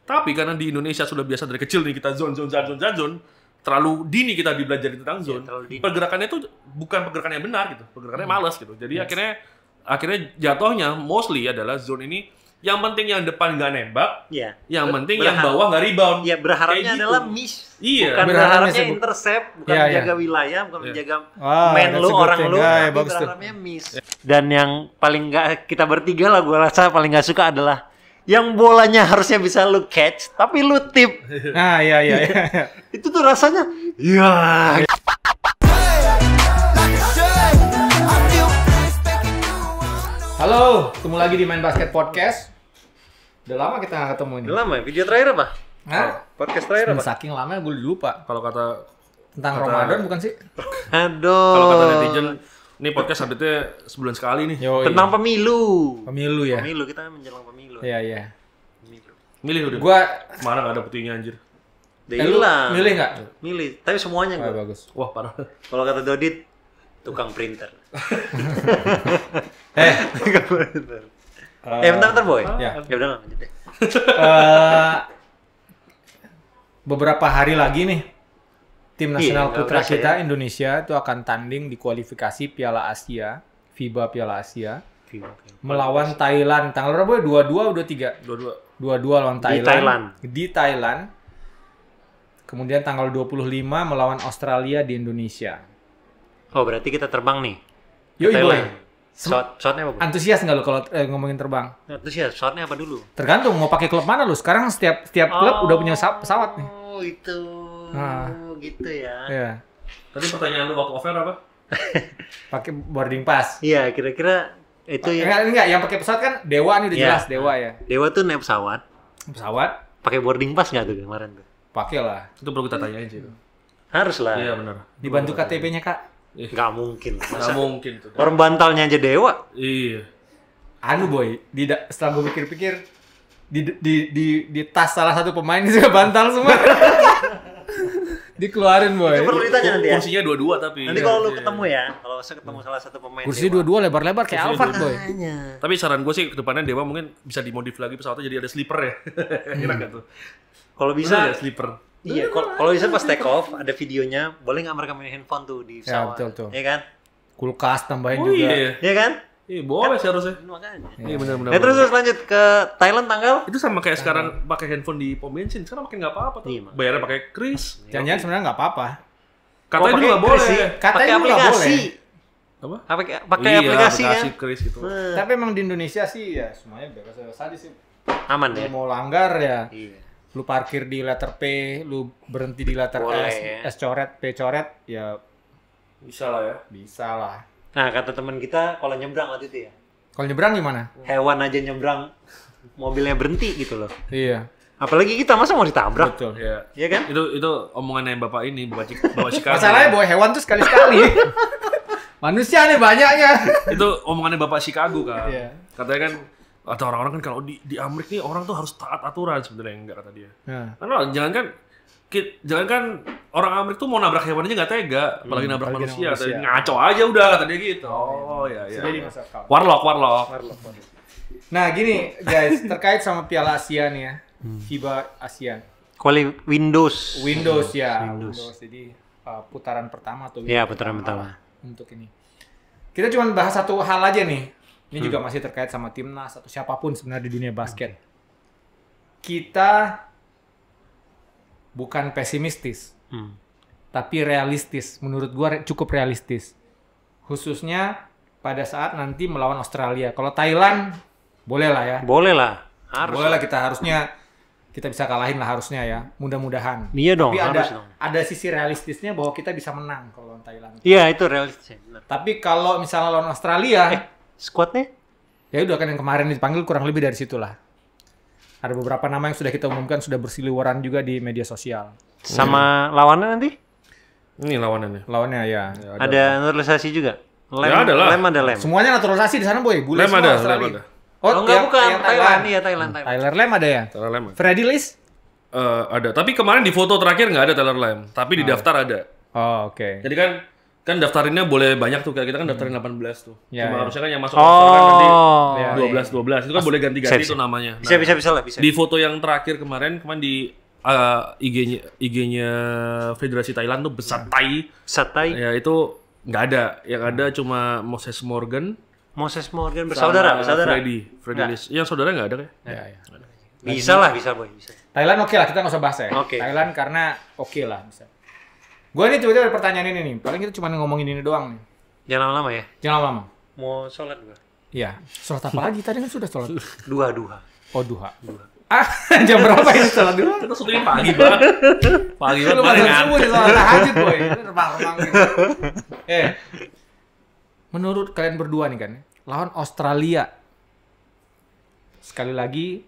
Tapi karena di Indonesia sudah biasa dari kecil nih kita zone, terlalu dini kita dibelajarin tentang zone. Pergerakannya itu bukan pergerakan yang benar gitu, pergerakannya malas gitu. Jadi akhirnya jatuhnya mostly adalah zone ini yang penting yang depan nggak nembak, yang penting yang bawah nggak rebound. Iya, berharapnya gitu. adalah miss. Iya, bukan berharapnya intercept, bukan menjaga wilayah, bukan menjaga man lu, orang lu, tapi berharapnya miss. Dan yang paling nggak, kita bertiga lah gue rasa paling nggak suka adalah yang bolanya harusnya bisa lu catch, tapi lu tip. Nah, iya. Itu tuh rasanya, ya. Halo, ketemu lagi di Main Basket Podcast. Udah lama kita nggak ketemu ini. Udah lama ya? Video terakhir apa? Hah? Podcast terakhir apa? Saking lama gue lupa. Kalau kata Ramadan bukan sih? Aduh. Kalau kata netizen, ini podcast update-nya sebulan sekali nih. Tentang pemilu. Pemilu ya? Pemilu, kita menjelang pemilu. Iya. Milih udah. Gua mana nggak ada putihnya anjir. Hilang. Milih nggak? Milih, tapi semuanya Oh, gue. bagus. Wah parah. Kalau kata Dodit, tukang printer. Tukang printer. Bentar boy. Ya. Ya udah lanjut deh. Beberapa hari lagi nih, tim nasional putra berasa kita Indonesia itu akan tanding di kualifikasi Piala Asia, FIBA Piala Asia, melawan Thailand. Tanggal berapa? 22 atau 23? 22 lawan Thailand. Di Thailand. Kemudian tanggal 25 melawan Australia di Indonesia. Oh, berarti kita terbang nih. Yoi boy. Shotnya apa? Antusias nggak lu kalau ngomongin terbang? Antusias. Shotnya apa dulu? Tergantung mau pakai klub mana lu. Sekarang setiap klub udah punya pesawat nih. Oh, itu. Gitu ya. Iya. Tadi pertanyaan lu waktu offer apa? Pakai boarding pass. Iya, kira-kira itu ya. Enggak, yang pakai pesawat kan Dewa nih udah jelas Dewa ya. Dewa tuh naik pesawat. Pesawat Pakai boarding pass nggak tuh kemarin tuh? pakai lah. Itu perlu kita tanyain sih itu. Harus lah. Iya benar. Dibantu KTP-nya Kak. Nggak mungkin. Nggak mungkin tuh. Orang bantalnya aja Dewa. Iya. Anu boy, setelah gue pikir-pikir di tas salah satu pemain itu juga bantal semua. Dikeluarin boy. Itu perlu ditanya nanti ya. Kursinya dua-dua tapi. Nanti kalau lu ketemu ya, kalau saya ketemu salah satu pemain Kursi Dewa. dua-dua lebar-lebar kayak Alphard boy. Tapi saran gue sih ke depannya Dewa mungkin bisa dimodif lagi pesawatnya jadi ada sleeper ya. Enak gak tuh? Kalau bisa ada sleeper. Iya, kalau bisa pas take off ada videonya, boleh nggak mereka main handphone tuh di pesawat? Ya, betul. Iya kan? Kulkas tambahin Oh juga. iya. Iya kan? Iya boleh seharusnya. Makanya. Iya benar-benar. Terus lanjut ke Thailand tanggal? Itu sama kayak sekarang pakai handphone di pom bensin. Sekarang makin nggak apa-apa tuh. Iya, Bayarnya pakai kris. Jangan-jangan sebenarnya nggak apa-apa. Katanya pakai itu nggak kris boleh. sih. Katanya Pakai juga nggak aplikasi. Apa? Pakai Iya, aplikasi kan? kris gitu. Tapi emang di Indonesia sih ya semuanya bebas aja sih. Aman Lu ya? mau langgar ya. Iya. Lu parkir di letter P, lu berhenti di letter Boleh, S, ya. S coret, P coret, ya Bisa lah ya. bisa lah. Nah, kata teman kita kalau nyebrang waktu itu ya. Kalau nyebrang gimana? Hewan aja nyebrang, mobilnya berhenti gitu loh. Iya, Apalagi kita masa mau ditabrak? betul. Iya. Iya kan? Itu omongannya Bapak ini, Bapak Chicago. Masalahnya bawa hewan tuh sekali-sekali. Manusia nih banyaknya. Itu omongannya Bapak Chicago kan. Iya. Katanya kan atau orang-orang kan kalau di Amerika nih orang tuh harus taat aturan sebenarnya enggak kata dia. Nah, Karena jangan kan orang Amerika tuh mau nabrak hewan aja nggak tega, apalagi nabrak apalagi manusia. manusia. Ngaco aja udah kata dia gitu. Oh iya. jadi masuk akal. Warlock. Nah, gini guys, terkait sama Piala Asia nih ya. FIBA Asia. Windows. Windows ya. Windows. Jadi putaran pertama tuh. Iya, putaran pertama. Untuk ini. Kita cuma bahas satu hal aja nih. Ini juga masih terkait sama timnas atau siapapun sebenarnya di dunia basket. Kita bukan pesimistis, tapi realistis. Menurut gua cukup realistis. Khususnya pada saat nanti melawan Australia. Kalau Thailand, boleh lah ya. Boleh lah. Harus. Boleh lah kita bisa kalahin lah harusnya ya. Mudah-mudahan. Iya dong, Tapi harus dong. ada sisi realistisnya bahwa kita bisa menang kalau lawan Thailand. Iya, itu realistis. Benar. Tapi kalau misalnya lawan Australia, Squadnya? ya udah kan yang kemarin dipanggil kurang lebih dari situlah. Ada beberapa nama yang sudah kita umumkan sudah berseliweran juga di media sosial. Sama lawannya nanti? Ini lawanannya. Lawannya ya. Ada naturalisasi juga? Ya, ada lah. Lem ada lem. Semuanya naturalisasi di sana boy. Bule Lem semua ada, Australia. lem ada. Oh, enggak, bukan. yang Thailand. Iya, Thailand. Tyler Lem ada ya? Taylor Lam. Freddy Lis? Ada. Tapi kemarin di foto terakhir nggak ada Taylor Lam. Tapi di daftar ada. Oh, oke. Jadi kan kan daftarinnya boleh banyak tuh, kita kan daftarin 18 tuh. Cuma harusnya kan yang masuk kan nanti 12 itu kan boleh ganti-ganti tuh namanya. Bisa lah. Di foto yang terakhir kemarin di IG-nya Federasi Thailand tuh Besat Thai. Ya itu nggak ada, yang ada cuma Moses Morgan bersaudara. Freddy Lis. Yang saudara nggak ada kayak? Bisa boy. Thailand oke lah, kita nggak usah bahas ya. Thailand karena oke lah bisa. Gue nih coba ada pertanyaan ini nih. Paling kita cuma ngomongin ini doang nih. Jangan lama-lama ya. Jangan lama-lama. Mau sholat gue. Iya. Sholat apa lagi? Tadi kan sudah sholat. Duha. Oh duha. Jam berapa ini sholat duha? Kita syuting pagi banget. Pagi banget. Lu masuk subuh di sholat tahajud boy. Remang-remang gitu. Menurut kalian berdua nih kan, lawan Australia. Sekali lagi,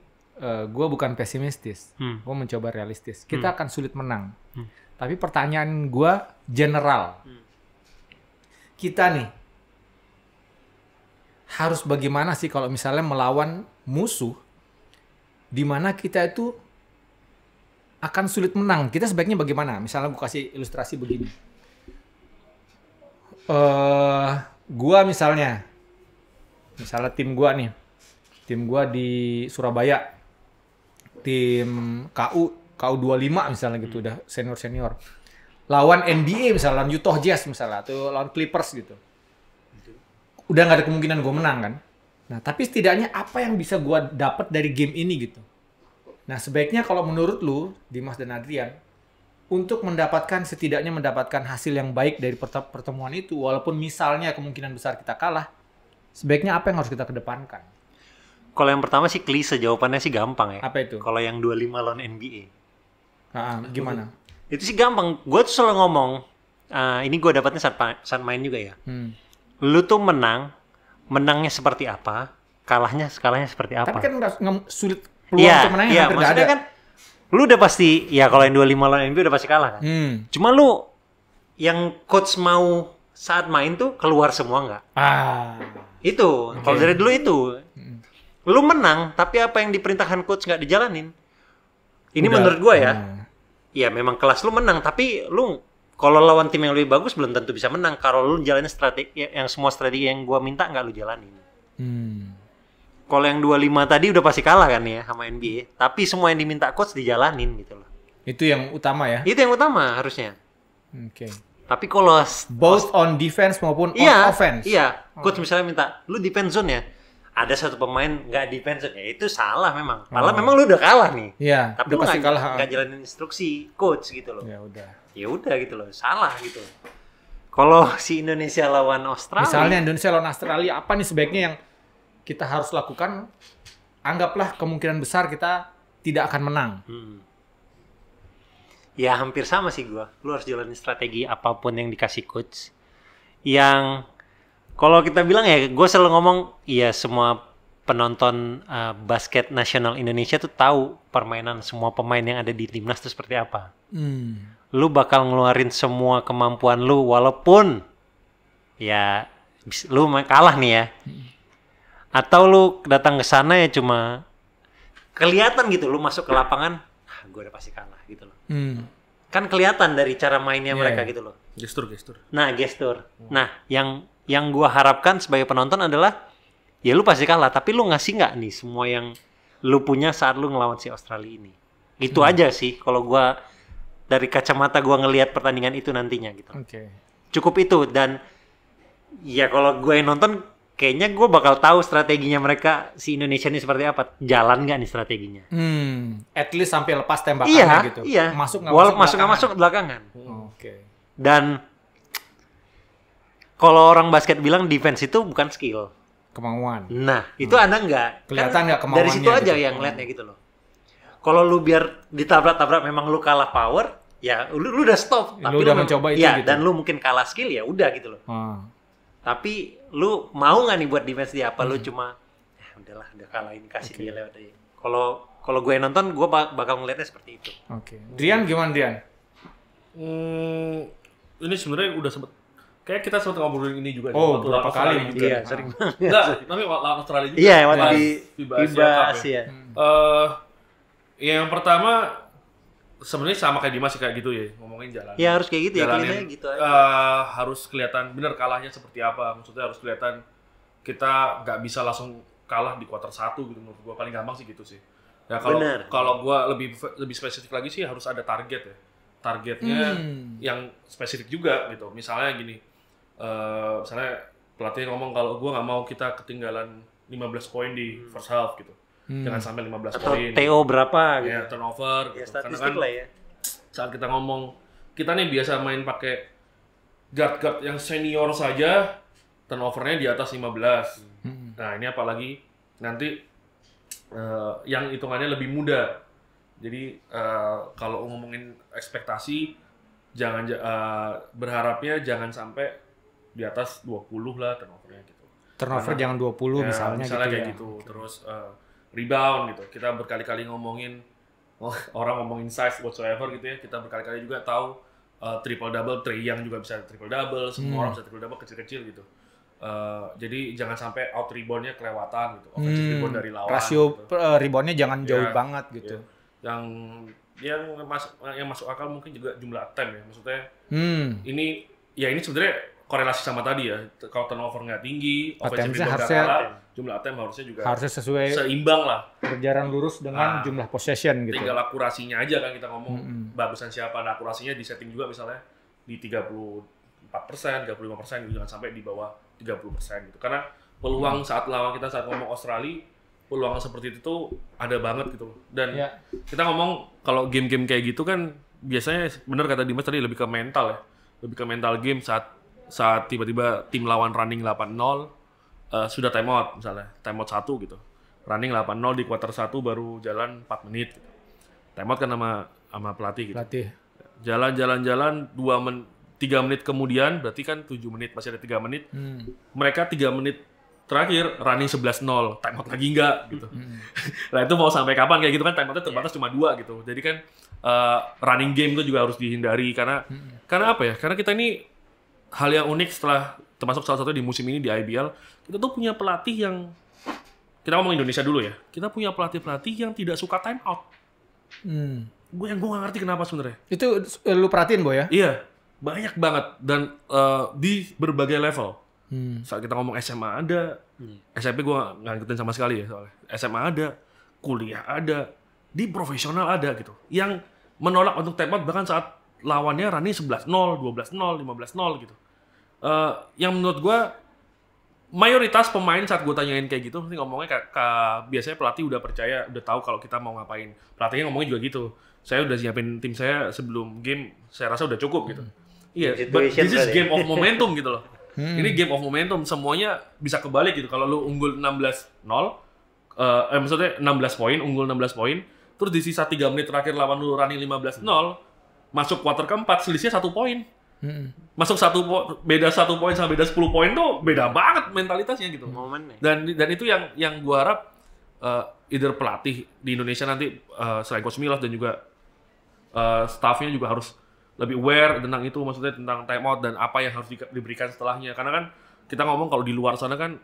gue bukan pesimistis. Gue mencoba realistis. Kita akan sulit menang. Tapi pertanyaan gue general. Kita nih harus bagaimana sih kalau misalnya melawan musuh di mana kita itu akan sulit menang. Kita sebaiknya bagaimana? Misalnya gue kasih ilustrasi begini. Gua misalnya tim gue nih. Tim gue di Surabaya. Tim KU25 misalnya gitu, udah senior. Lawan NBA misalnya, lawan Utah Jazz misalnya, atau lawan Clippers gitu. Udah nggak ada kemungkinan gue menang kan. Nah, tapi setidaknya apa yang bisa gue dapat dari game ini gitu. Nah, sebaiknya kalau menurut lu, Dimas dan Adrian, untuk setidaknya mendapatkan hasil yang baik dari pertemuan itu, walaupun misalnya kemungkinan besar kita kalah, sebaiknya apa yang harus kita kedepankan? Kalau yang pertama sih klise, jawabannya sih gampang ya. Apa itu? Kalau yang 25 lawan NBA. Gimana? Itu sih gampang. Gue tuh selalu ngomong, ini gue dapatnya saat main juga ya. Lu tuh menangnya seperti apa, kalahnya seperti apa. Tapi kan sulit peluang untuk menangnya hampir maksudnya kan, lu udah pasti, ya kalau yang 25 lawan NBA udah pasti kalah kan. Cuma lu, yang coach mau saat main tuh keluar semua nggak? Itu, kalau dari dulu itu. Lu menang, tapi apa yang diperintahkan coach nggak dijalanin. Ini menurut gue ya. Ya memang kelas lu menang, tapi lu kalau lawan tim yang lebih bagus belum tentu bisa menang. Kalau lu jalanin strategi yang semua strategi yang gua minta nggak lu jalanin. Kalau yang 25 tadi udah pasti kalah kan ya sama NBA. Tapi semua yang diminta coach dijalanin gitu loh. Itu yang utama ya? Itu yang utama harusnya. Tapi kalau both on defense maupun on offense. Iya. Coach misalnya minta lu defense zone ya. Ada satu pemain nggak defense zone ya, itu salah memang. Malah memang lu udah kalah nih. Iya. Tapi lu nggak jalanin instruksi coach gitu loh. Ya udah gitu loh, salah gitu. Kalau si Indonesia lawan Australia. Misalnya Indonesia lawan Australia, apa nih sebaiknya yang kita harus lakukan? Anggaplah kemungkinan besar kita tidak akan menang. Ya hampir sama sih gua. Lu harus jalanin strategi apapun yang dikasih coach. Yang kalau kita bilang ya, gue selalu ngomong, ya semua penonton basket nasional Indonesia tuh tahu permainan semua pemain yang ada di timnas itu seperti apa. Lu bakal ngeluarin semua kemampuan lu, walaupun ya lu kalah nih ya. Atau lu datang ke sana ya cuma kelihatan gitu, lu masuk ke lapangan, gue udah pasti kalah gitu loh. Kan kelihatan dari cara mainnya mereka gitu loh. Gestur. Nah, gestur. Nah, yang gue harapkan sebagai penonton adalah ya lu pasti kalah, tapi lu ngasih nggak nih semua yang lu punya saat lu ngelawan si Australia ini. Itu aja sih kalau gue dari kacamata gue ngelihat pertandingan itu nantinya gitu. Cukup itu, dan ya kalau gue yang nonton kayaknya gue bakal tahu strateginya mereka si Indonesia ini seperti apa. Jalan nggak nih strateginya? At least sampai lepas tembakannya gitu. Iya. Masuk nggak masuk belakangan. Dan kalau orang basket bilang defense itu bukan skill, kemauan. Nah, itu Anda nggak kelihatan nggak kemauannya. Dari situ aja gitu yang ngeliatnya gitu loh. Kalau lu biar ditabrak-tabrak memang lu kalah power, ya lu udah stop. Tapi lu udah mencoba itu ya, gitu. Dan lu mungkin kalah skill ya udah gitu loh. Tapi lu mau nggak nih buat defense dia? Apa lu cuma udahlah udah kalah ini kasih dia lewat aja. Kalau gue nonton, gue bakal ngeliatnya seperti itu. Drian gimana Drian? Ini sebenarnya udah sempet, kayak kita sempat ngobrolin ini juga. Berapa kali juga. Iya, sering banget. Enggak, tapi lawan Australia juga. Iya, waktu di FIBA Asia. yang pertama, sebenarnya sama kayak Dimas kayak gitu ya, ngomongin jalan. Ya harus kayak gitu jalanin, ya, gitu aja. Harus kelihatan bener kalahnya seperti apa. Maksudnya harus kelihatan kita nggak bisa langsung kalah di kuarter 1 gitu, menurut gua paling gampang sih gitu sih. Ya kalau gua lebih spesifik lagi sih harus ada target ya. Targetnya yang spesifik juga gitu. Misalnya gini, misalnya pelatih ngomong kalau gua nggak mau kita ketinggalan 15 poin di first half gitu. Jangan sampai 15 atau poin. TO berapa gitu. Ya, turnover ya, gitu. Statistik Karena kan lah ya. saat kita ngomong, kita nih biasa main pakai guard-guard yang senior saja, turnovernya di atas 15. Nah, ini apalagi nanti yang hitungannya lebih muda. Jadi kalau ngomongin ekspektasi, jangan berharapnya jangan sampai di atas 20 lah turnovernya gitu. Turnover jangan 20 ya, misalnya gitu kayak ya. gitu. Terus rebound gitu. Kita berkali-kali ngomongin orang ngomongin size whatsoever gitu ya. Kita berkali-kali juga tahu triple double, Trae Young juga bisa triple double, semua orang bisa triple double kecil-kecil gitu. Jadi jangan sampai out reboundnya kelewatan gitu. Offensive rebound dari lawan. Rasio gitu. Reboundnya jangan jauh banget gitu. Ya. Yang masuk akal mungkin juga jumlah attempt ya. Maksudnya ini sebenarnya korelasi sama tadi ya. Kalau turnover nggak tinggi, offensive rebound nggak kalah, jumlah attempt harusnya juga sesuai seimbang lah. Berjalan lurus dengan jumlah possession gitu. Tinggal akurasinya aja kan kita ngomong bagusan siapa. Nah, akurasinya di setting juga misalnya di 34%, 35% gitu, jangan sampai di bawah 30% gitu. Karena peluang saat lawan kita saat ngomong Australia, peluang seperti itu tuh ada banget gitu. Dan kita ngomong kalau game-game kayak gitu kan biasanya bener kata Dimas tadi lebih ke mental ya. Lebih ke mental game saat tiba-tiba tim lawan running 8-0 sudah time out misalnya, time out 1 gitu. Running 8-0 di quarter 1 baru jalan 4 menit gitu. Time out kan sama pelatih gitu. Jalan 3 menit kemudian berarti kan 7 menit, masih ada 3 menit. Mereka 3 menit terakhir running 11-0, time out lagi enggak gitu. Nah, itu mau sampai kapan kayak gitu kan, time outnya terbatas cuma 2 gitu. Jadi kan running game itu juga harus dihindari karena apa ya? Karena kita ini hal yang unik setelah termasuk salah satu di musim ini di IBL, kita tuh punya pelatih yang kita ngomong Indonesia dulu ya. Kita punya pelatih yang tidak suka time out. Gue nggak ngerti kenapa sebenarnya. Itu lu perhatiin, Boy ya? Iya, banyak banget dan di berbagai level. Saat kita ngomong SMA ada, SMP gue nggak ngikutin sama sekali ya soalnya. SMA ada, kuliah ada, di profesional ada gitu. Yang menolak untuk time out bahkan saat lawannya running 11-0, 12-0, 15-0 gitu. Yang menurut gue mayoritas pemain saat gue tanyain kayak gitu pasti ngomongnya biasanya pelatih udah percaya, udah tahu kalau kita mau ngapain. Pelatihnya ngomongnya juga gitu. Saya udah siapin tim saya sebelum game, saya rasa udah cukup gitu. Iya, but this is game of momentum gitu loh. Ini game of momentum, semuanya bisa kebalik gitu. Kalau lu unggul 16-0, maksudnya 16 poin, unggul 16 poin, terus di sisa 3 menit terakhir lawan lu running 15-0, masuk quarter keempat, selisihnya 1 poin. Masuk beda 1 poin sama beda 10 poin tuh beda banget mentalitasnya gitu. Dan itu yang gua harap either pelatih di Indonesia nanti selain Coach Milos dan juga staffnya juga harus lebih aware tentang itu, maksudnya tentang time out dan apa yang harus diberikan setelahnya. Karena kan kita ngomong kalau di luar sana kan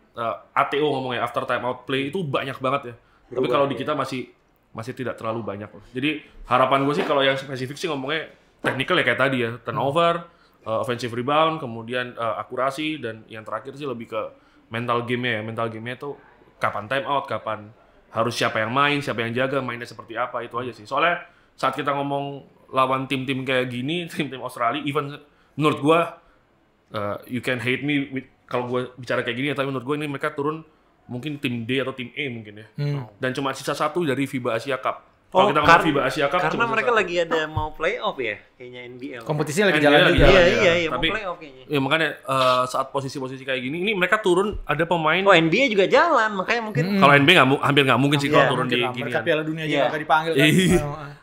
ATO ngomongnya after time out play itu banyak banget ya. Tapi kalau di kita masih tidak terlalu banyak. Jadi harapan gue sih kalau yang spesifik sih ngomongnya technical ya kayak tadi ya, turnover, offensive rebound, kemudian akurasi, dan yang terakhir sih lebih ke mental game-nya ya. Mental game-nya tuh kapan time out, kapan harus siapa yang main, siapa yang jaga, mainnya seperti apa, itu aja sih. Soalnya saat kita ngomong lawan tim-tim kayak gini, tim-tim Australia, even menurut gua you can hate me kalau gua bicara kayak gini ya, tapi menurut gua ini mereka turun mungkin tim D atau tim E mungkin ya. Dan cuma sisa 1 dari FIBA Asia Cup. Kalau kita ngomong FIBA Asia Cup karena mereka lagi ada mau playoff ya, kayaknya NBL. Kompetisinya lagi jalan juga. Iya, mau playoff kayaknya. Ya makanya saat posisi-posisi kayak gini, ini mereka turun ada pemain. Oh, NBA juga jalan, makanya mungkin. Kalau NBA hampir nggak mungkin sih kalau turun di gini. Mereka Piala Dunia juga nggak dipanggil kan.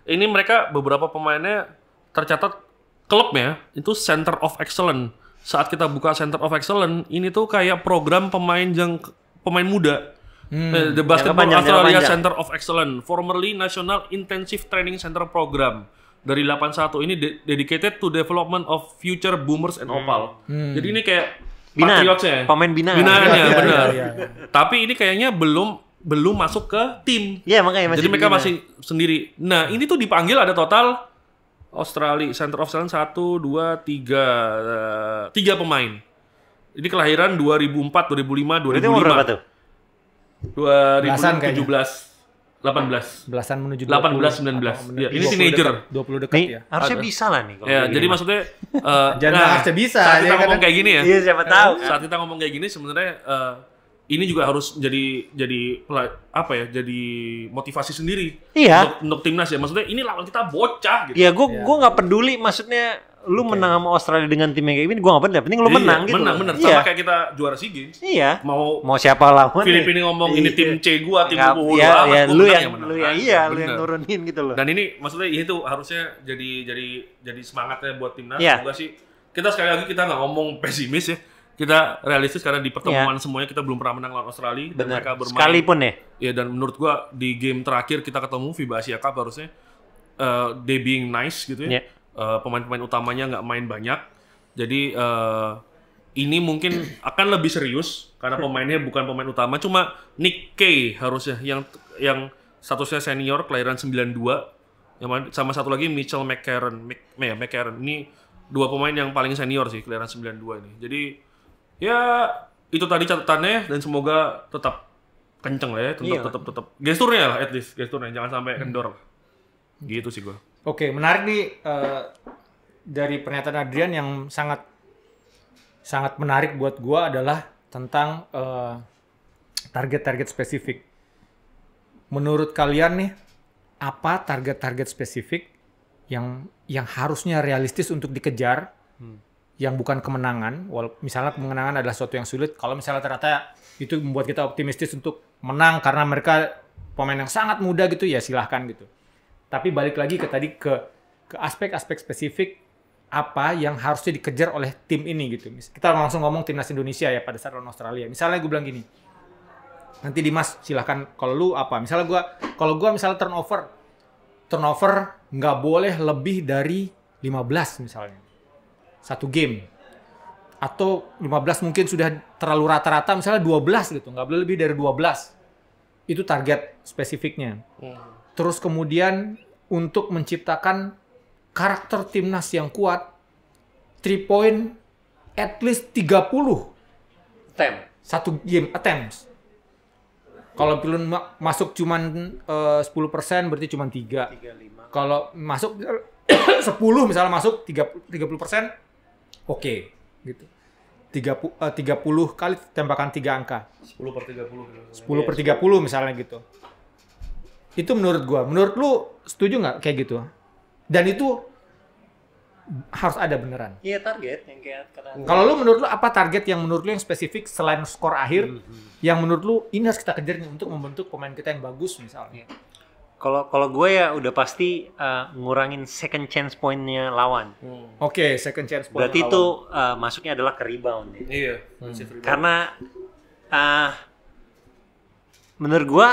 Ini mereka beberapa pemainnya tercatat klubnya itu Center of Excellence. Saat kita buka Center of Excellence, ini tuh kayak program pemain muda. The Basketball Australia Center of Excellence, formerly National Intensive Training Center Program. Dari 81 ini dedicated to development of future boomers and opal. Jadi ini kayak Patriots-nya. Pemain binaan. Binaannya, benar. Tapi ini kayaknya belum masuk ke tim. Iya, makanya masih. Jadi mereka masih sendiri. Nah, ini tuh dipanggil ada total Australia, center of talent 1, 2, 3. 3 pemain. Ini kelahiran 2004, 2005, 2005. Berarti umur berapa tuh? 2017. 18. Belasan menuju 18, 19. Ya, ini teenager. 20 dekat nih, ya. Harusnya bisa lah nih. Ya, jadi maksudnya harusnya bisa. Saat kita ngomong kayak gini ya. Iya, siapa tahu. Saat kita ngomong kayak gini sebenarnya ini juga harus jadi apa ya? Jadi motivasi sendiri. Iya. Untuk timnas ya. Maksudnya ini lawan kita bocah gitu. Iya, gue nggak peduli. Maksudnya lu menang sama Australia dengan tim yang kayak gini, gue nggak peduli. Penting lu menang gitu. Benar. Sama kayak kita juara SEA Games. Iya. Mau siapa lawan? Filipina ngomong ini tim C gua, tim gua. Iya, lu yang nurunin gitu loh. Dan ini maksudnya itu harusnya jadi semangatnya buat timnas. Iya. Semoga sih kita sekali lagi kita nggak ngomong pesimis ya. Kita realistis karena di pertemuan semuanya kita belum pernah menang lawan Australia dan mereka bermain. Sekalipun ya. Ya, dan menurut gua di game terakhir kita ketemu FIBA Asia Cup harusnya they being nice gitu ya. Pemain-pemain utamanya nggak main banyak. Jadi ini mungkin akan lebih serius karena pemainnya bukan pemain utama. Cuma Nick Kay harusnya yang statusnya senior kelahiran 92. Sama satu lagi Mitchell McCarron. Ini 2 pemain yang paling senior sih kelahiran 92 ini. Jadi ya itu tadi catatannya dan semoga tetap kenceng lah ya, tetap gesturnya lah, at least gesturnya jangan sampai kendor. Gitu sih gua. Oke, menarik nih dari pernyataan Adrian yang sangat menarik buat gua adalah tentang target-target spesifik. Menurut kalian nih, apa target-target spesifik yang harusnya realistis untuk dikejar? Yang bukan kemenangan, misalnya kemenangan adalah sesuatu yang sulit. Kalau misalnya ternyata itu membuat kita optimistis untuk menang karena mereka pemain yang sangat muda gitu, ya silahkan gitu. Tapi balik lagi ke aspek-aspek spesifik apa yang harusnya dikejar oleh tim ini gitu. Kita langsung ngomong timnas Indonesia ya pada saat lawan Australia. Misalnya gue bilang gini, nanti Dimas silahkan kalau lu apa. Misalnya kalau gue misalnya turnover nggak boleh lebih dari 15 misalnya. Satu game. Atau 15 mungkin sudah terlalu rata-rata, misalnya 12 gitu. Nggak boleh lebih dari 12. Itu target spesifiknya. Terus kemudian untuk menciptakan karakter timnas yang kuat, 3 point at least 30. Satu game attempts. Kalau pilih masuk cuman 10% berarti cuman 3. Kalau masuk 10 misalnya masuk 30%, oke, gitu. 30 kali tembakan 3 angka. 10/30. 10/30 misalnya gitu. Itu menurut gua. Menurut lu setuju nggak kayak gitu? Dan itu harus ada beneran. Iya, target yang kayak kalau lu menurut lu apa target yang menurut lu yang spesifik selain skor akhir yang menurut lu ini harus kita kejar untuk membentuk pemain kita yang bagus misalnya? Kalau gue ya udah pasti ngurangin second chance point-nya lawan. Oke, second chance point. Berarti itu masuknya adalah ke rebound. Ya. Iya. Karena menurut gue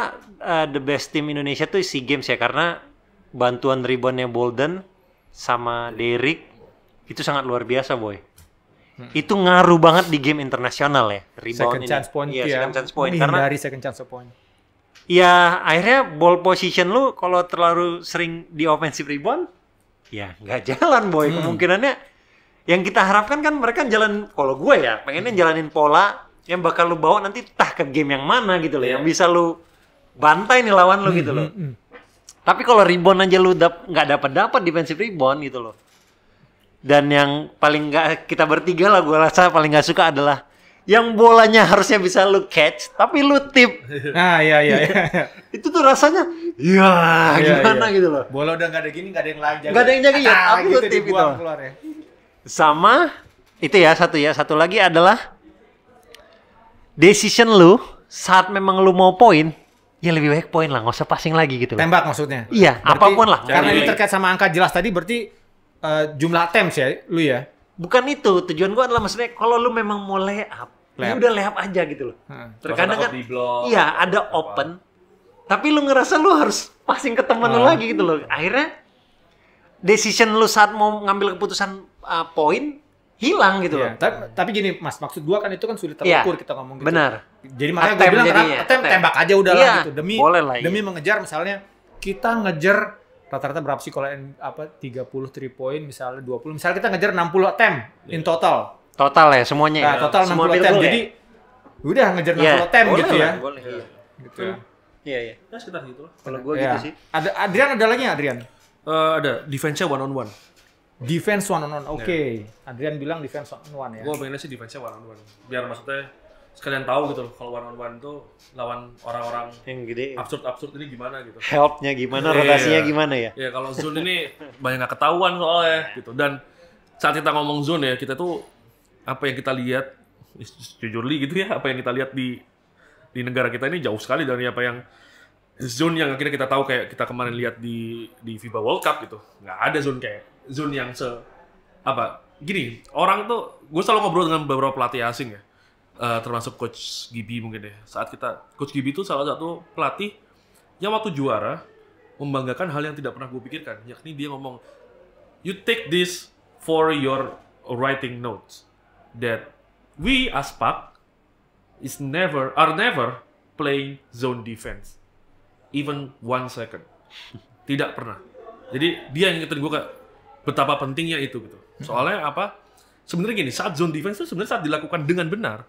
the best team Indonesia tuh SEA Games ya, karena bantuan reboundnya Bolden sama Derrick itu sangat luar biasa, boy. Itu ngaruh banget di game internasional ya. Rebound second chance point ya. Second chance point karena dari second chance point. Ya akhirnya ball position lu kalau terlalu sering di offensive rebound, ya nggak jalan, boy. Kemungkinannya yang kita harapkan kan mereka jalan, kalau gue ya pengennya jalanin pola yang bakal lu bawa nanti ke game yang mana gitu loh, yang bisa lu bantai nih lawan lu gitu loh. Tapi kalau rebound aja lu nggak dapat defensive rebound gitu loh. Dan yang paling nggak kita bertiga lah gue rasa paling nggak suka adalah yang bolanya harusnya bisa lu catch tapi lu tip. Nah, iya. Itu tuh rasanya gimana gitu loh. Bola udah nggak ada gini, nggak ada yang lagi jaga. Nggak ada yang jaga ya, tapi lu tip gitu. Ya. Sama itu ya, satu lagi adalah decision lu saat memang lu mau poin, ya lebih baik poin lah, nggak usah passing lagi gitu loh. Tembak maksudnya? Iya, berarti, apapun lah. Karena ini terkait sama angka jelas tadi, berarti jumlah attempts ya, lu ya? Bukan itu, tujuan gua adalah maksudnya kalau lu memang mau lay up, ya udah lay up aja gitu loh. Terkadang kan, iya ada open, tapi lu ngerasa lu harus passing ke teman lu lagi gitu loh. Akhirnya decision lu saat mau ngambil keputusan poin hilang gitu loh. Tapi gini Mas, maksud gua kan itu kan sulit terukur kita ngomong gitu. Benar. Jadi makanya gua bilang tembak aja udahlah gitu demi mengejar misalnya kita ngejar Rata-rata berapa sih kalau 30 3 point misalnya 20. Misalnya kita ngejar 60 attempt in total. Total ya semuanya ya. Total 60 attempt. Jadi udah ngejar 60 attempt gitu ya. Boleh. Gitu. Iya. Ya sekitar gitu lah. Kalau gua gitu sih. Ada Adrian, ada lagi nggak Adrian? Ada defense-nya one on one. Defense one on one. Oke. Adrian bilang defense one on one ya. Gua pengennya sih defense-nya one on one. Biar maksudnya sekalian tahu gitu loh kalau one on one tuh lawan orang-orang yang gede. Absurd ini gimana gitu. Help-nya gimana, rotasinya gimana ya? Ya kalau zone ini banyak nggak ketahuan soalnya gitu. Dan saat kita ngomong zone ya, kita tuh apa yang kita lihat jujurly gitu ya, apa yang kita lihat di negara kita ini jauh sekali dari apa yang zone yang akhirnya kita tahu, kayak kita kemarin lihat di FIBA World Cup gitu. Nggak ada zone yang gini, orang tuh, gue selalu ngobrol dengan beberapa pelatih asing ya. Termasuk Coach Gibi mungkin ya. Coach Gibi itu salah satu pelatih yang waktu juara membanggakan hal yang tidak pernah gue pikirkan, yakni dia ngomong, you take this for your writing notes that we as PAC are never playing zone defense even 1 second. Tidak pernah. Jadi dia yang ngingetin gue kayak betapa pentingnya itu gitu. Soalnya apa? Sebenarnya gini, saat zone defense itu sebenarnya saat dilakukan dengan benar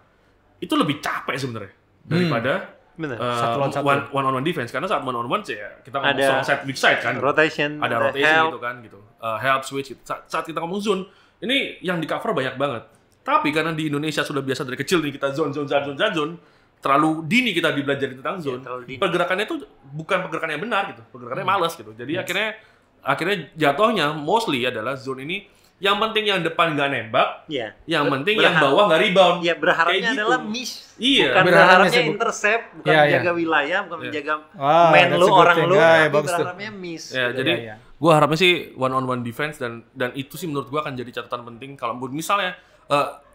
itu lebih capek sebenarnya daripada one on one defense, karena saat one on one sih ya kita ngomong soal side weak side kan, rotation gitu kan gitu, help switch gitu. Saat kita ngomong zone ini yang di cover banyak banget, tapi karena di Indonesia sudah biasa dari kecil nih kita zone terlalu dini kita belajar tentang zone, pergerakannya itu bukan pergerakan yang benar gitu, pergerakannya malas gitu. Jadi akhirnya jatuhnya mostly adalah zone ini yang penting yang depan nggak nembak, yang penting yang bawah nggak rebound. Iya, berharapnya adalah miss. Iya, bukan berharapnya intercept, bukan menjaga wilayah, bukan menjaga man lu, orang lu, tapi berharapnya miss. Ya, jadi gue harapnya sih one on one defense, dan itu sih menurut gue akan jadi catatan penting kalau misalnya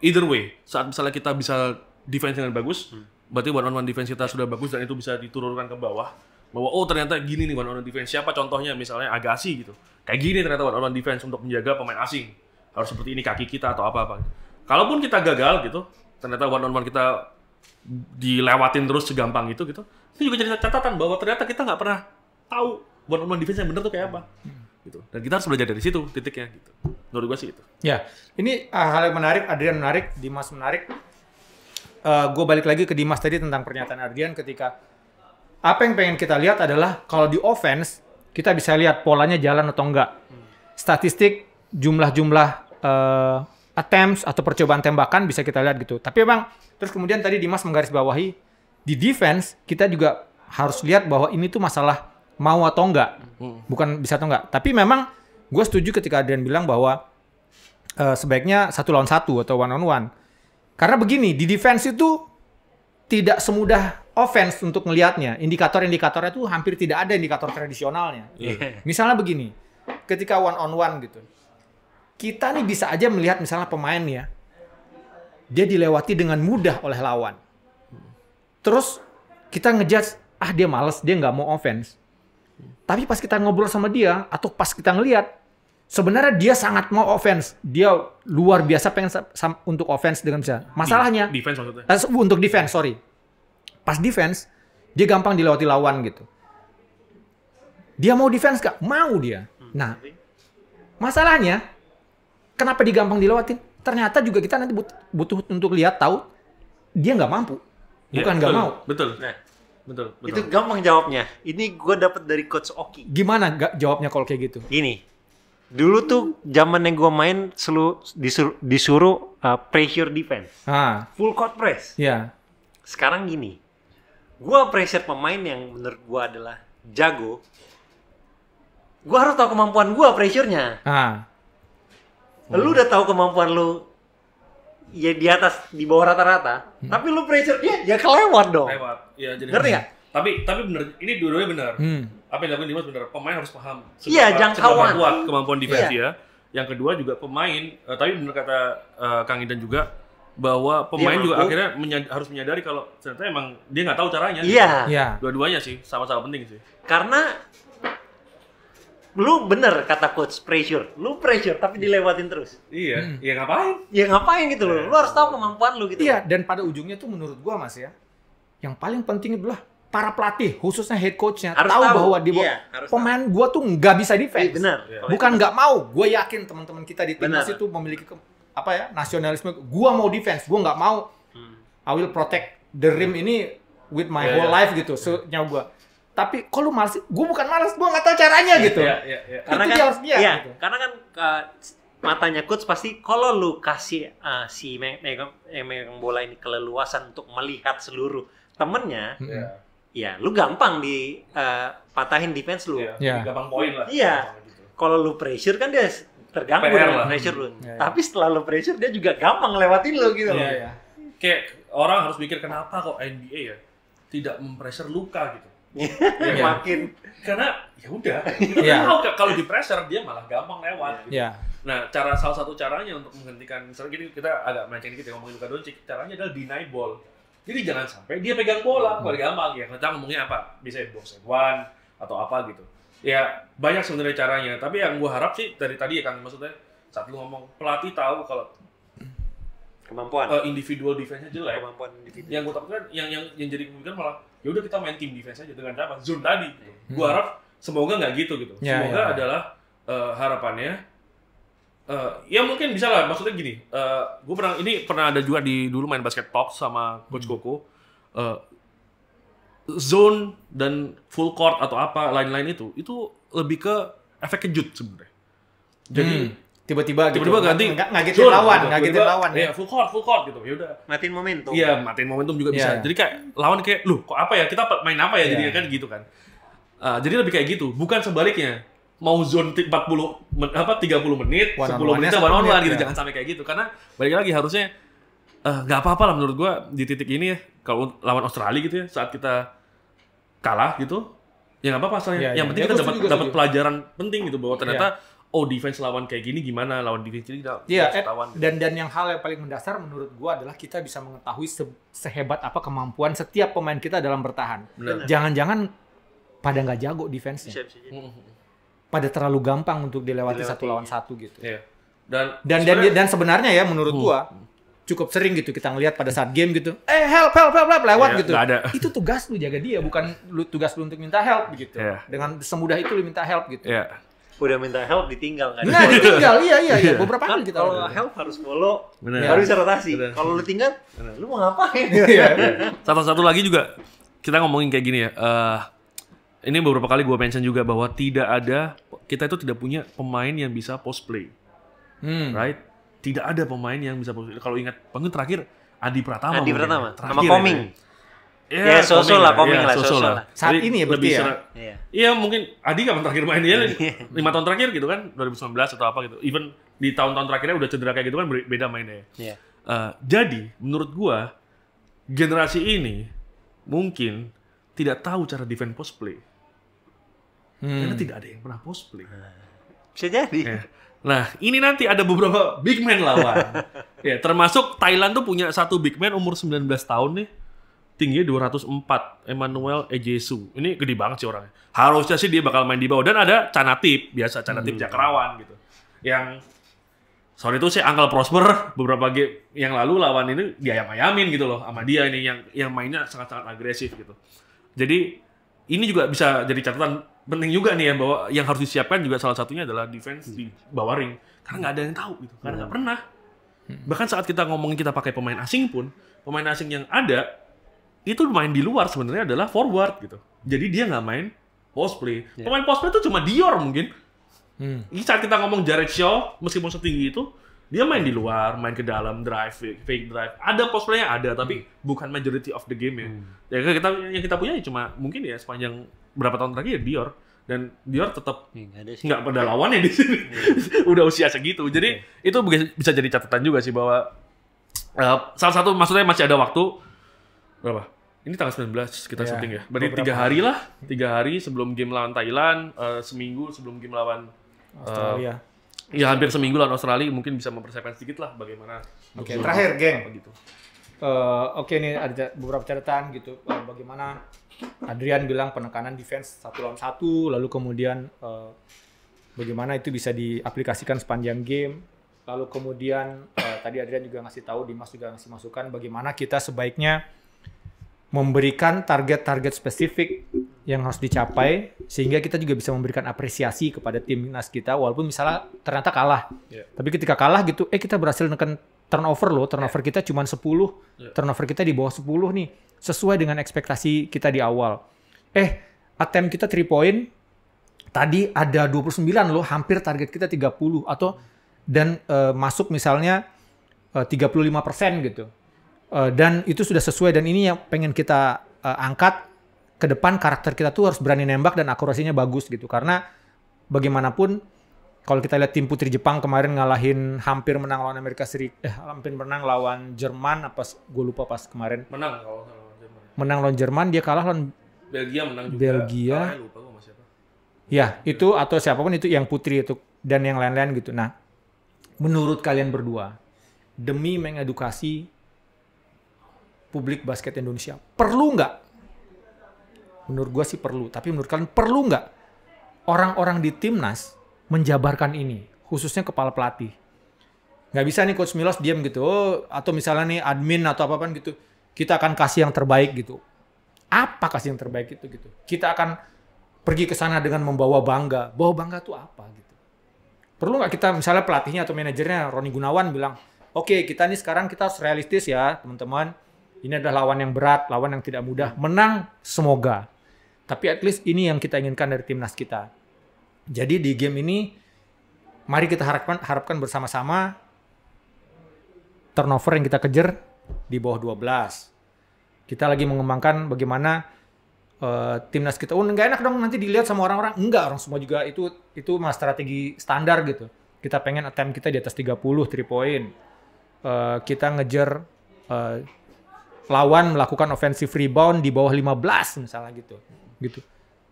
either way, saat misalnya kita bisa defense dengan bagus, berarti one on one defense kita sudah bagus dan itu bisa diturunkan ke bawah. Bahwa ternyata gini nih one on one defense. Siapa contohnya? Misalnya Agassi gitu. Kayak gini ternyata one on one defense untuk menjaga pemain asing. Harus seperti ini kaki kita atau apa-apa. Kalaupun kita gagal gitu, ternyata one on one kita dilewatin terus segampang itu gitu. Itu juga jadi catatan bahwa ternyata kita nggak pernah tahu one on one defense yang benar tuh kayak apa. Gitu. Dan kita harus belajar dari situ titiknya gitu. Menurut gue sih itu. Ya, ini hal yang menarik, Adrian menarik, Dimas menarik. Gue balik lagi ke Dimas tadi tentang pernyataan Adrian ketika apa yang pengen kita lihat adalah kalau di offense kita bisa lihat polanya jalan atau enggak. Statistik jumlah attempts atau percobaan tembakan bisa kita lihat gitu. Tapi emang terus kemudian tadi Dimas menggarisbawahi di defense kita juga harus lihat bahwa ini tuh masalah mau atau enggak. Bukan bisa atau enggak. Tapi memang gue setuju ketika Adrian bilang bahwa sebaiknya 1 lawan 1 atau one on one. Karena begini, di defense itu tidak semudah offense untuk ngelihatnya. Indikator-indikatornya tuh hampir tidak ada indikator tradisionalnya. Misalnya begini, ketika one on one gitu, kita nih bisa aja melihat misalnya pemain ya, dia dilewati dengan mudah oleh lawan. Terus kita ngejudge, dia malas, dia nggak mau offense. Tapi pas kita ngobrol sama dia, atau pas kita ngelihat, sebenarnya dia sangat mau offense. Dia luar biasa pengen untuk offense dengan bisa. Masalahnya, defense maksudnya. Untuk defense, sorry. Pas defense, dia gampang dilewati lawan gitu. Dia mau defense gak? Mau dia. Nah, masalahnya, kenapa dia gampang dilewatin? Ternyata juga kita nanti butuh untuk lihat, tahu, dia nggak mampu. Bukan nggak mau. Betul. Betul. Itu gampang jawabnya. Ini gue dapet dari Coach Oki. Gimana jawabnya kalau kayak gitu? Gini, dulu tuh zaman yang gue main disuruh pressure defense, full court press. Iya. Sekarang gini, gue pressure pemain yang menurut gue adalah jago. Gue harus tahu kemampuan gue pressure-nya. Lu udah tahu kemampuan lu ya di atas, di bawah rata-rata, tapi lu pressure dia ya kelewat dong. Ya, jadi ngerti nggak? Tapi bener, ini dua-duanya benar. Apa yang dilakukan Dimas benar. Pemain harus paham jangkauan kuat kemampuan defense dia. Yang kedua juga pemain, tapi benar kata Kang Idan juga bahwa pemain juga akhirnya harus menyadari kalau ternyata emang dia nggak tahu caranya. Iya. Dua-duanya sih sama-sama penting sih. Karena lu bener kata coach pressure, lu pressure tapi dilewatin terus. Iya. Ya ngapain? Ya ngapain gitu loh. Lu harus tahu kemampuan lu gitu. Iya. Dan pada ujungnya tuh menurut gua Mas ya, yang paling penting adalah para pelatih, khususnya head coach-nya tahu bahwa pemain gue tuh nggak bisa defense. Benar. Bukan nggak mau, gue yakin teman-teman kita di timnas itu memiliki nasionalisme. Gue mau defense, gue nggak mau. I will protect the rim ini with my whole life gitu, nyawa gue. Tapi kalau malas, gue bukan malas, gue nggak tahu caranya gitu. Karena kan harus gitu. Karena kan matanya coach pasti kalau lu kasih si megang bola ini keleluasan untuk melihat seluruh temennya. Ya, lu gampang patahin defense lu. Gampang poin lah. Iya. Kalau lu pressure kan dia terganggu dengan pressure lu. Tapi setelah lu pressure dia juga gampang lewatin lu gitu. Kayak orang harus mikir kenapa kok NBA ya tidak mempressure Luka gitu. Makin karena ya udah. Tahu kalau di pressure dia malah gampang lewat. Gitu. Nah, salah satu caranya untuk menghentikan misalnya gini kita agak melenceng dikit ya ngomongin Luka Doncic, caranya adalah deny ball. Jadi jangan sampai dia pegang bola, paling gampang ya. Kita ngomongnya apa? Bisa box and one atau apa gitu. Ya banyak sebenarnya caranya. Tapi yang gue harap sih dari tadi ya Kang, maksudnya saat lu ngomong pelatih tahu kalau kemampuan individual defense-nya jelek. Kemampuan individu. Yang gue takutkan yang jadi pemikiran malah ya udah kita main team defense aja dengan apa? Zone tadi. Gue harap semoga nggak gitu. Semoga adalah harapannya. Ya mungkin bisa lah, maksudnya gini, gue pernah ada juga dulu main basket talk sama Coach Koko, zone dan full court atau apa lain-lain itu lebih ke efek kejut sebenarnya. Jadi tiba-tiba ganti ngagetin lawan, ya full court gitu, ya udah. Matiin momentum. Iya, matiin momentum juga bisa. Jadi kayak lawan kayak, loh kok apa ya, kita main apa ya, jadi kan gitu kan. Jadi lebih kayak gitu, bukan sebaliknya. Mau zone 30 menit, 10 menit one-on-one gitu, jangan sampai kayak gitu. Karena balik lagi harusnya nggak apa-apa lah menurut gua di titik ini ya, kalau lawan Australia gitu ya, saat kita kalah gitu, ya nggak apa-apa soalnya. Yang penting kita dapat pelajaran penting gitu bahwa ternyata defense lawan kayak gini gimana, lawan defense ini ketahuan. Dan yang hal yang paling mendasar menurut gua adalah kita bisa mengetahui sehebat apa kemampuan setiap pemain kita dalam bertahan. Jangan-jangan pada nggak jago defense-nya. Pada terlalu gampang untuk dilewati satu lawan satu gitu. Dan sebenarnya ya menurut gua cukup sering gitu kita ngelihat pada saat game gitu. Help lewat gitu. Itu tugas lu jaga dia, bukan tugas lu untuk minta help gitu. Dengan semudah itu lu minta help gitu. Udah minta help ditinggal kan. Nah, ditinggal. Iya. Beberapa kali kita kalau help harus follow, baru bisa rotasi. Kalau lu tinggal, lu mau ngapain? Satu lagi juga kita ngomongin kayak gini ya. Ini beberapa kali gue mention juga bahwa kita itu tidak punya pemain yang bisa post play, right? Tidak ada pemain yang bisa post play. Kalau ingat banget terakhir Adi Pratama sama Koming. Ya, Soso lah. Saat ini ya berarti ya. Iya mungkin Adi kapan terakhir main dia 5 tahun terakhir gitu kan, 2019 atau apa gitu. Even di tahun-tahun terakhirnya udah cedera kayak gitu kan beda mainnya. Jadi menurut gue generasi ini mungkin tidak tahu cara defend post play. Karena tidak ada yang pernah post play. Bisa jadi. Nah, ini nanti ada beberapa big man lawan. Termasuk Thailand tuh punya satu big man umur 19 tahun nih. Tingginya 204, Emmanuel Ejesu. Ini gede banget sih orangnya. Harusnya sih dia bakal main di bawah. Dan ada Canatip, biasa Canatip Jakrawan gitu. Yang sorry itu sih Uncle Prosper beberapa game yang lalu lawan ini diayam-ayamin gitu loh sama dia ini yang mainnya sangat-sangat agresif gitu. Jadi ini juga bisa jadi catatan penting juga nih ya, bahwa yang harus disiapkan juga salah satunya adalah defense di bawah ring. Karena nggak ada yang tahu gitu, karena nggak pernah. Bahkan saat kita ngomongin kita pakai pemain asing pun, pemain asing yang ada itu main di luar sebenarnya adalah forward gitu. Jadi dia nggak main post play. Pemain post play itu cuma Dior mungkin. Ini saat kita ngomong Jared Shaw, meskipun setinggi itu, dia main di luar, main ke dalam, drive, fake drive. Ada post play-nya ada, tapi bukan majority of the game ya. Yang kita punya cuma mungkin ya sepanjang berapa tahun terakhir ya Dior. Dan Dior tetap nggak pada lawannya di sini. Udah usia segitu. Jadi itu bisa jadi catatan juga sih bahwa salah satu maksudnya masih ada waktu berapa? Ini tanggal 19 kita syuting ya. Berarti 3 hari lah. 3 hari sebelum game lawan Thailand, seminggu sebelum game lawan Australia. Ya hampir seminggu lawan Australia, mungkin bisa mempersiapkan sedikit lah bagaimana. Terakhir geng. Gitu. Nih ada beberapa catatan gitu. Bagaimana Adrian bilang penekanan defense 1 lawan 1, lalu kemudian bagaimana itu bisa diaplikasikan sepanjang game. Lalu kemudian tadi Adrian juga ngasih tahu, Dimas juga ngasih masukan bagaimana kita sebaiknya memberikan target-target spesifik yang harus dicapai sehingga kita juga bisa memberikan apresiasi kepada timnas kita walaupun misalnya ternyata kalah. Tapi ketika kalah gitu, kita berhasil menekan turnover loh. Turnover kita cuma 10. Turnover kita di bawah 10 nih. Sesuai dengan ekspektasi kita di awal. Attempt kita 3 point tadi ada 29 loh, hampir target kita 30 dan masuk misalnya 35% gitu. Dan itu sudah sesuai dan ini yang pengen kita angkat ke depan. Karakter kita tuh harus berani nembak dan akurasinya bagus gitu. Karena bagaimanapun kalau kita lihat tim putri Jepang kemarin ngalahin hampir menang lawan hampir menang lawan Jerman gue lupa pas kemarin. Menang lawan Jerman, dia kalah lawan Belgia menang juga. Belgia. Lupa gue sama siapa. Ya, itu atau siapapun itu yang putri itu dan yang lain-lain gitu. Nah, menurut kalian berdua demi mengedukasi publik basket Indonesia, perlu nggak? Menurut gue sih perlu. Tapi menurut kalian perlu nggak orang-orang di timnas menjabarkan ini, khususnya kepala pelatih? Nggak bisa nih Coach Milos diam gitu. Atau misalnya nih admin atau apa-apa gitu, kita akan kasih yang terbaik gitu. Apa kasih yang terbaik itu gitu? Kita akan pergi ke sana dengan membawa bangga. Bawa bangga tuh apa gitu? Perlu nggak kita misalnya pelatihnya atau manajernya Roni Gunawan bilang, oke, kita nih sekarang kita harus realistis ya teman-teman. Ini adalah lawan yang berat, lawan yang tidak mudah. Menang semoga. Tapi at least ini yang kita inginkan dari timnas kita. Jadi di game ini mari kita harapkan bersama-sama turnover yang kita kejar di bawah 12. Kita lagi mengembangkan bagaimana timnas kita. Nggak enak dong nanti dilihat sama orang-orang. Enggak, orang semua juga itu mah strategi standar gitu. Kita pengen attempt kita di atas 30, 3 point. Kita ngejar lawan melakukan offensive rebound di bawah 15 misalnya gitu.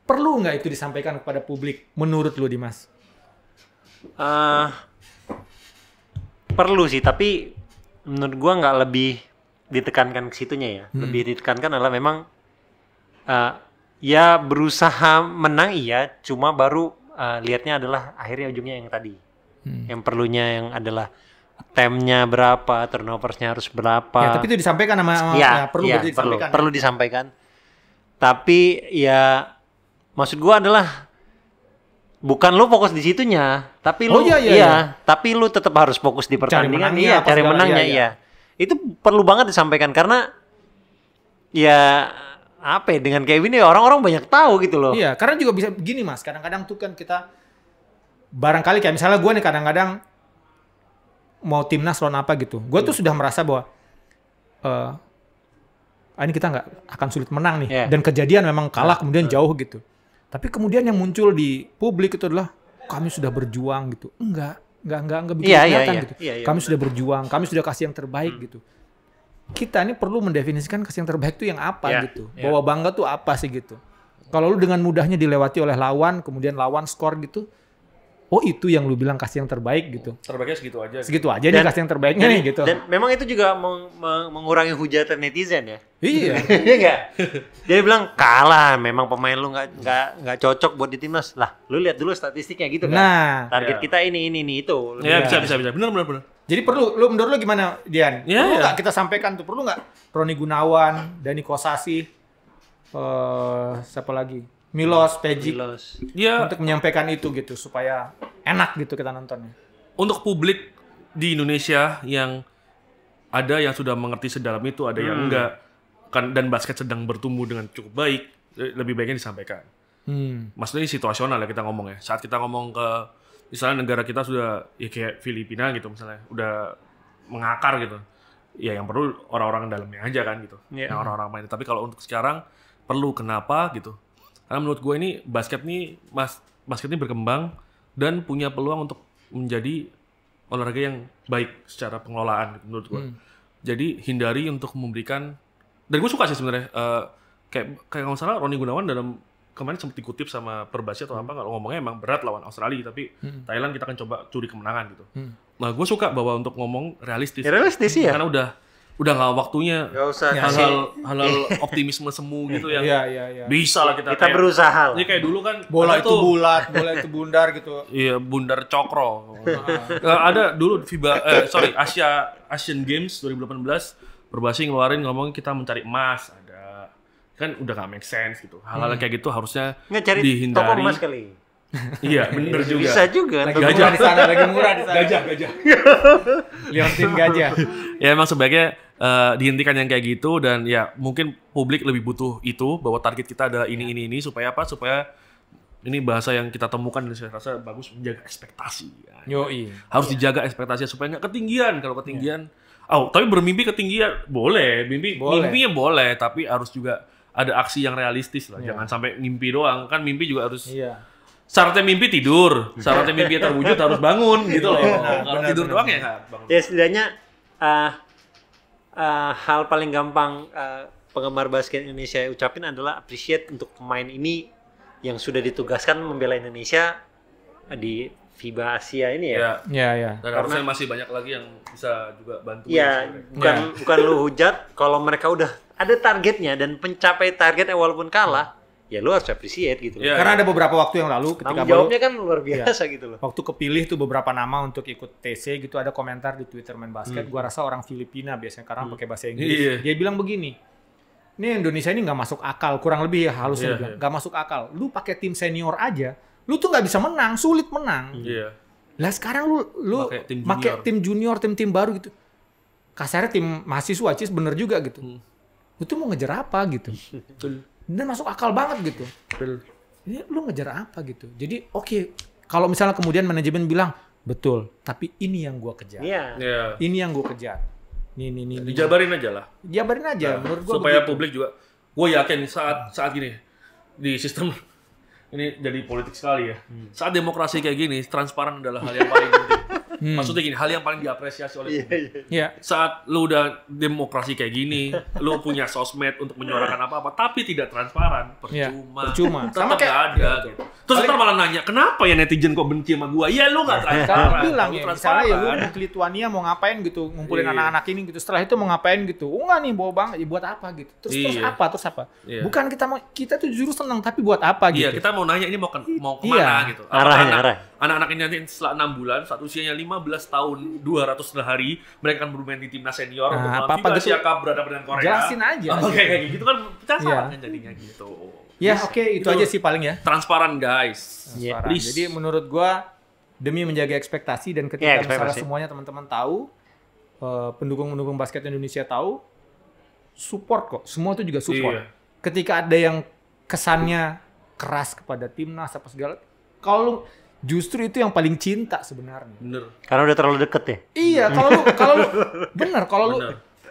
Perlu nggak itu disampaikan kepada publik menurut lu Dimas? Perlu sih, tapi menurut gua nggak lebih ditekankan ke situnya ya. Lebih ditekankan adalah memang ya berusaha menang iya, cuma baru lihatnya adalah akhirnya ujungnya yang tadi. Yang perlunya yang adalah attempt-nya berapa, turnovers-nya harus berapa. Ya, tapi itu disampaikan sama perlu disampaikan. Tapi ya maksud gua adalah bukan lu fokus di situnya, tapi lu tapi lu tetap harus fokus di pertandingan, cari menangnya, iya. Itu perlu banget disampaikan karena ya apa ya, dengan kayak gini orang-orang banyak tahu gitu loh. Iya, karena juga bisa begini Mas, kadang-kadang tuh kan kita barangkali kayak misalnya gue nih kadang-kadang mau timnas lawan apa gitu. Gue tuh sudah merasa bahwa ini kita nggak akan sulit menang nih. Dan kejadian memang kalah kemudian jauh gitu. Tapi kemudian yang muncul di publik itu adalah kami sudah berjuang gitu. Enggak bikin kelihatan gitu. Kami sudah berjuang, kami sudah kasih yang terbaik gitu. Kita ini perlu mendefinisikan kasih yang terbaik itu yang apa gitu. Bawa bangga tuh apa sih gitu. Kalau lu dengan mudahnya dilewati oleh lawan, kemudian lawan skor gitu, oh itu yang lu bilang kasih yang terbaik gitu. Terbaiknya segitu aja. Segitu aja nih kasih yang terbaiknya nih gitu. Dan memang itu juga mengurangi hujatan netizen ya. Iya. Iya enggak? Dia bilang kalah, memang pemain lu enggak cocok buat di timnas. Lah, lu lihat dulu statistiknya gitu kan. Nah, target kita ini itu. Ya bisa. Benar. Jadi menurut lu gimana Dian? Perlu nggak kita sampaikan tuh? Perlu nggak Roni Gunawan, Dani Kosasi, siapa lagi? Milos, Pejic, untuk menyampaikan itu gitu supaya enak gitu kita nontonnya. Untuk publik di Indonesia yang ada yang sudah mengerti sedalam itu, ada yang enggak, kan, dan basket sedang bertumbuh dengan cukup baik, lebih baiknya disampaikan. Maksudnya situasional ya kita ngomong ya. Saat kita ngomong ke misalnya negara kita sudah ya kayak Filipina gitu misalnya, udah mengakar gitu. Ya yang perlu orang-orang dalamnya aja kan gitu. Yang orang-orang main. Tapi kalau untuk sekarang perlu, kenapa gitu? Karena menurut gue ini basket ini berkembang dan punya peluang untuk menjadi olahraga yang baik secara pengelolaan menurut gue. Jadi hindari untuk memberikan, dan gue suka sih sebenarnya kayak kalau nggak salah Roni Gunawan dalam kemarin sempat dikutip sama Perbasi atau apa, kalau ngomongnya emang berat lawan Australia, tapi Thailand kita akan coba curi kemenangan gitu. Nah gue suka bahwa untuk ngomong realistis. Realistis ya. Karena udah nggak waktunya hal-hal optimisme semu gitu yang bisa lah kita kayak, berusaha. Jadi kayak dulu kan bola itu bulat, bola itu bundar gitu. Iya, bundar cokro. Ada dulu Asian Games 2018 Perbasi ngeluarin ngomong kita mencari emas, ada kan udah gak make sense gitu. Hal-hal kayak gitu harusnya cari dihindari. toko emas kali. Iya, bener juga. Bisa juga. Lagi gajah di sana, lagi murah di sana. Gajah. Liontin gajah. Ya emang sebaiknya dihentikan yang kayak gitu, dan ya mungkin publik lebih butuh itu, bahwa target kita adalah ini supaya apa? Supaya ini bahasa yang kita temukan dan saya rasa bagus, menjaga ekspektasi. Yoi. Harus dijaga ekspektasinya supaya nggak ketinggian. Kalau ketinggian, tapi bermimpi ketinggian boleh, mimpinya boleh, tapi harus juga ada aksi yang realistis lah. Jangan sampai mimpi doang, kan mimpi juga harus. Syaratnya mimpi tidur, syaratnya mimpi terwujud harus bangun gitu loh. Kalau tidur doang ya nggak bangun. Ya setidaknya hal paling gampang penggemar basket Indonesia ucapin adalah appreciate untuk pemain ini yang sudah ditugaskan membela Indonesia di FIBA Asia ini ya. Iya. Dan harusnya masih banyak lagi yang bisa juga bantu. Iya, bukan lu hujat kalau mereka udah ada targetnya dan mencapai targetnya walaupun kalah, ya lu harus appreciate gitu. Karena ada beberapa waktu yang lalu ketika jawabnya kan luar biasa gitu loh. Waktu kepilih tuh beberapa nama untuk ikut TC gitu, ada komentar di Twitter Main Basket, gua rasa orang Filipina biasanya karena pakai bahasa Inggris. Dia bilang begini, ini Indonesia ini nggak masuk akal, kurang lebih ya halusnya bilang, nggak masuk akal. Lu pakai tim senior aja, lu tuh nggak bisa menang, sulit menang. Lah sekarang lu pakai tim junior, tim baru gitu. Kasarnya tim mahasiswa, Cis, bener juga gitu. Lu tuh mau ngejar apa gitu? Dan masuk akal banget gitu. Ini lu ngejar apa gitu? Jadi oke, kalau misalnya kemudian manajemen bilang betul, tapi ini yang gua kejar. Ini yang gua kejar. Nih. Dijabarin aja lah. Jabarin aja, menurut gua. Supaya publik juga, gue yakin saat gini di sistem ini jadi politik sekali ya. Saat demokrasi kayak gini, transparan adalah hal yang paling penting. Maksudnya gini, hal yang paling diapresiasi oleh publik. Saat lu udah demokrasi kayak gini, lu punya sosmed untuk menyuarakan apa-apa, tapi tidak transparan, percuma. Sama kayak ada gitu. Terus ntar malah nanya, kenapa ya netizen kok benci sama gua? Ya lu nggak transparan. Bilang ya, misalnya ya lu di Lituania mau ngapain gitu, ngumpulin anak-anak ini gitu. Setelah itu mau ngapain gitu. Enggak nih, bawa banget, ya buat apa gitu. Terus apa? Bukan kita tuh justru senang, tapi buat apa gitu. Iya, kita mau nanya ini mau kemana gitu. Arah. Anak-anak ini nanti setelah 6 bulan, saat usianya 15 tahun 200 hari, mereka akan bermain di timnas senior untuk melawan FIBA Asia Cup berhadapan dengan Korea. Jelasin aja. Kayak gitu kan transparan kan jadinya gitu. Ya itu aja sih paling ya. Transparan guys. Please. Jadi menurut gua demi menjaga ekspektasi dan ketika misalnya semuanya teman-teman tahu, pendukung-pendukung basket Indonesia tahu, support kok. Semua itu juga support. Ketika ada yang kesannya keras kepada timnas apa segala, kalau justru itu yang paling cinta sebenarnya. Bener. Karena udah terlalu deket ya. Iya,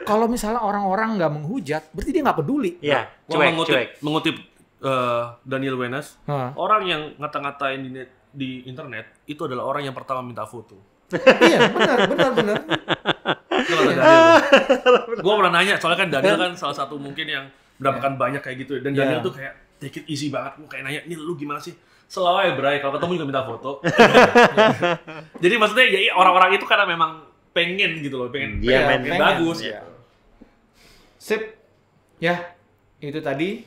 kalau misalnya orang-orang nggak menghujat, berarti dia nggak peduli. Iya. Mengutip Daniel Wenas, orang yang ngata-ngatain di internet itu adalah orang yang pertama minta foto. Iya, benar. Gue pernah nanya, soalnya kan Daniel kan salah satu mungkin yang mendapatkan banyak kayak gitu. Dan Daniel tuh kayak take it easy banget. Gue kayak nanya, ini lu gimana sih? Selalu ya Bray, kalau ketemu juga minta foto. Jadi maksudnya ya orang-orang itu karena memang pengen gitu loh, pengen bagus. Gitu. Sip. Ya, itu tadi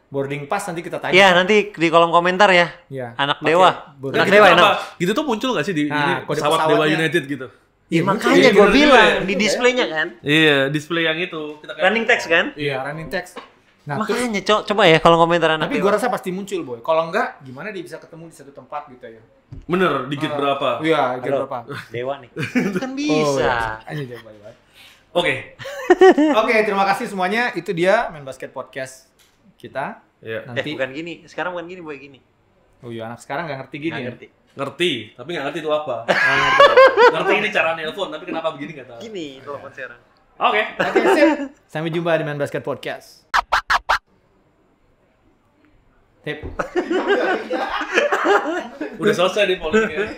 boarding pass nanti kita tanya. Iya, nanti di kolom komentar ya. Anak dewa. Anak dewa enak. Gitu tuh muncul nggak sih di pesawat Dewa United gitu? Iya, makanya gue bilang di displaynya kan. Iya, display yang itu. Running text kan? Iya, running text. Nah, makanya coba ya kalau komentar anak tapi gue rasa pasti muncul boy. Kalau enggak, gimana dia bisa ketemu di satu tempat gitu ya? Bener, dikit berapa? Iya, dikit berapa? Dewa nih. Kan bisa. Oke, terima kasih semuanya. Itu dia Main Basket Podcast kita. Nanti bukan gini. Sekarang bukan gini boy, gini. Oh iya, anak sekarang nggak ngerti gini. Ngerti, tapi nggak ngerti itu apa. Ngerti ini cara nelpon, tapi kenapa begini nggak tahu. Gini telepon sekarang. Oke, sip. Sampai jumpa di Main Basket Podcast. Tip. Udah selesai di politiknya.